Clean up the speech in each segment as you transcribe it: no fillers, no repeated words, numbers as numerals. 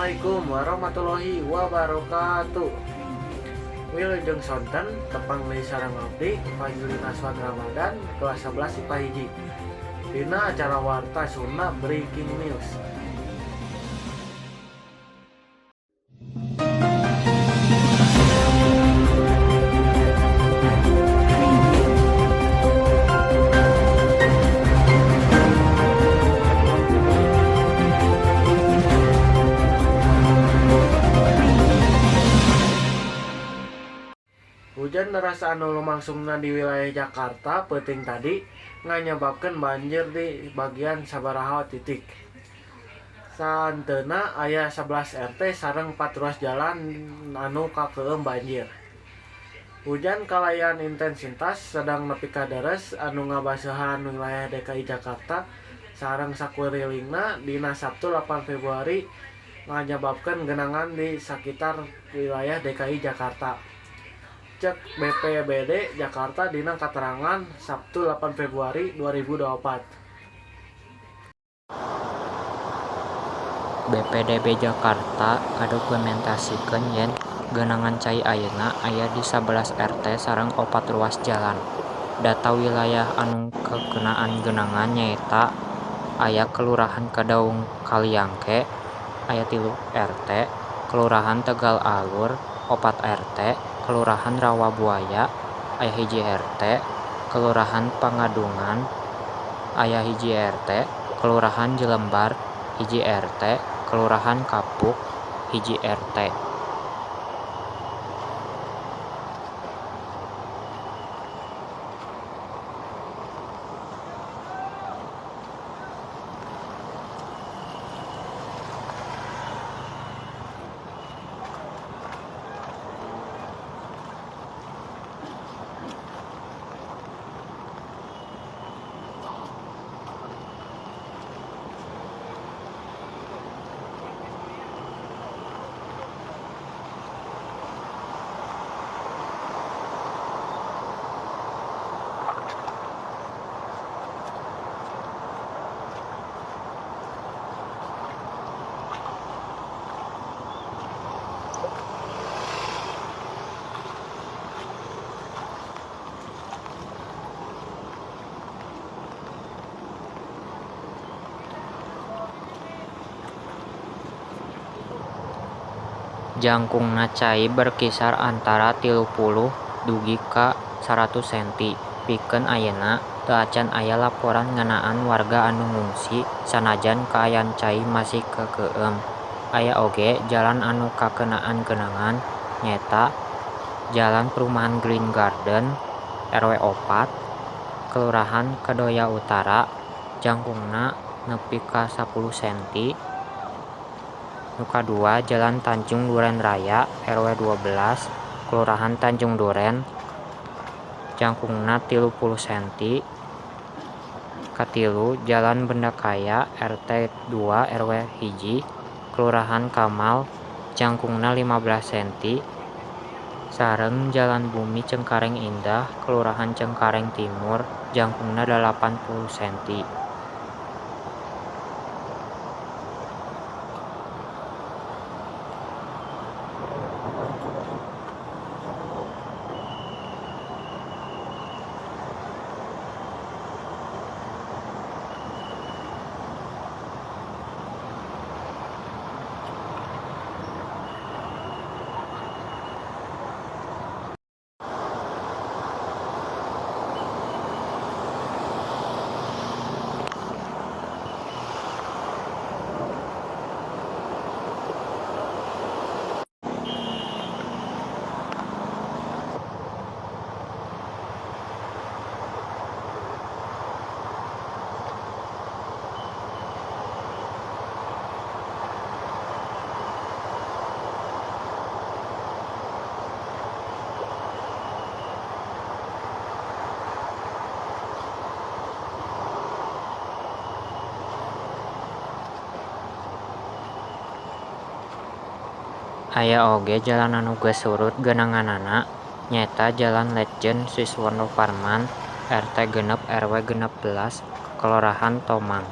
Assalamualaikum warahmatullahi wabarakatuh. Wilujeng sonten tepang deui sareng abdi Fajrul Aswan Ramadan kelas 11 IPA hiji. Dina acara warta Sunda Breaking News. Hujan deras anu lumangsungna di wilayah Jakarta peuting tadi nganyababkeun banjir di bagian sabaraha titik. Santeuna aya 11 RT sareng 4 ruas jalan anu kakeueum banjir. Hujan kalayan intensitas sedang nepi ka deres anu ngabaseuhan wilayah DKI Jakarta sareng sakurilingna dina Sabtu 8 Februari nganyababkeun genangan di sakitar wilayah DKI Jakarta. Cek BPBD Jakarta dina katerangan Sabtu 8 Februari 2024. BPDB Jakarta ngadokumentasikeun yen geunangan cai ayeuna aya di 11 RT sareng 4 ruas jalan. Data wilayah anu kakenaan geunangan nyaeta aya Kelurahan Kadaung Kaliangke aya 3 RT, Kelurahan Tegal Alur 4 RT, Kelurahan Rawabuaya aya 1 RT, Kelurahan Pangadungan aya 1 RT, Kelurahan Jelembar 1 RT, Kelurahan Kapuk 1 RT. Jangkungna cai berkisar antara 30 dugi ka 100 cm. Pikeun ayeuna teu acan aya laporan ngeunaan warga anu ngungsi sanajan kaayaan cai masih kakeueum. Aya oge jalan anu kakenaan geunangan nyaeta Jalan Perumahan Green Garden RW 4 Kelurahan Kedoya Utara jangkungna nepi ka 10 cm. Nu kadua Jalan Tanjung Duren Raya RW 12 Kelurahan Tanjung Duren jangkungna 30 cm. Katilu Jalan Bendakaya RT 2 RW 1 Kelurahan Kamal jangkungna 15 cm. Sareng Jalan Bumi Cengkareng Indah Kelurahan Cengkareng Timur jangkungna 80 cm. Aya oge jalan anu geus surut geunanganana nyaeta Jalan Letjen Siswondo Parman RT 6 RW 16 Kelurahan Tomang.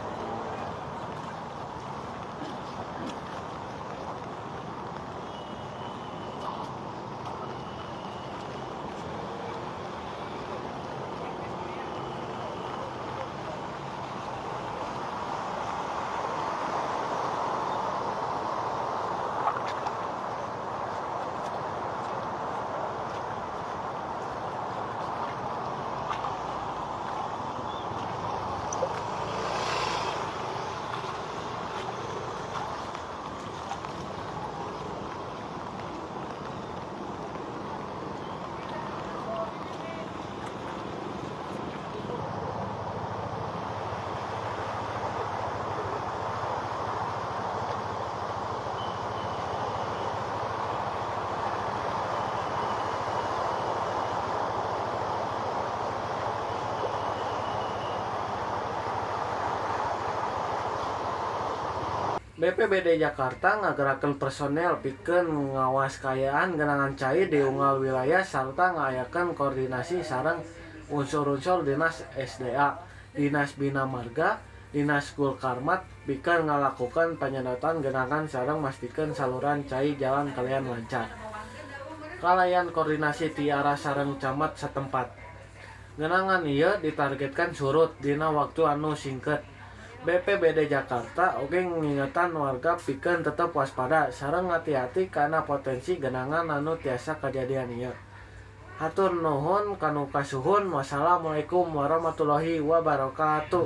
BPBD Jakarta ngagerakeun personel pikeun ngawas kaayaan genangan cai di unggal wilayah sarta ngayakeun koordinasi sareng unsur-unsur Dinas SDA, Dinas Bina Marga, Dinas Gulkarmat pikeun ngalakukeun penyedotan genangan sareng mastikeun saluran cai jalan kalian lancar. Kalayan koordinasi ti arah sareng camat setempat. Genangan ieu ditargetkan surut dina waktu anu singket. BPBD Jakarta oge ngingetan warga pikeun tetep waspada sareng hati-hati kana potensi genangan anu tiasa kajadian ieu. Hatur nuhun kanu kasuhun. Wassalamualaikum warahmatullahi wabarakatuh.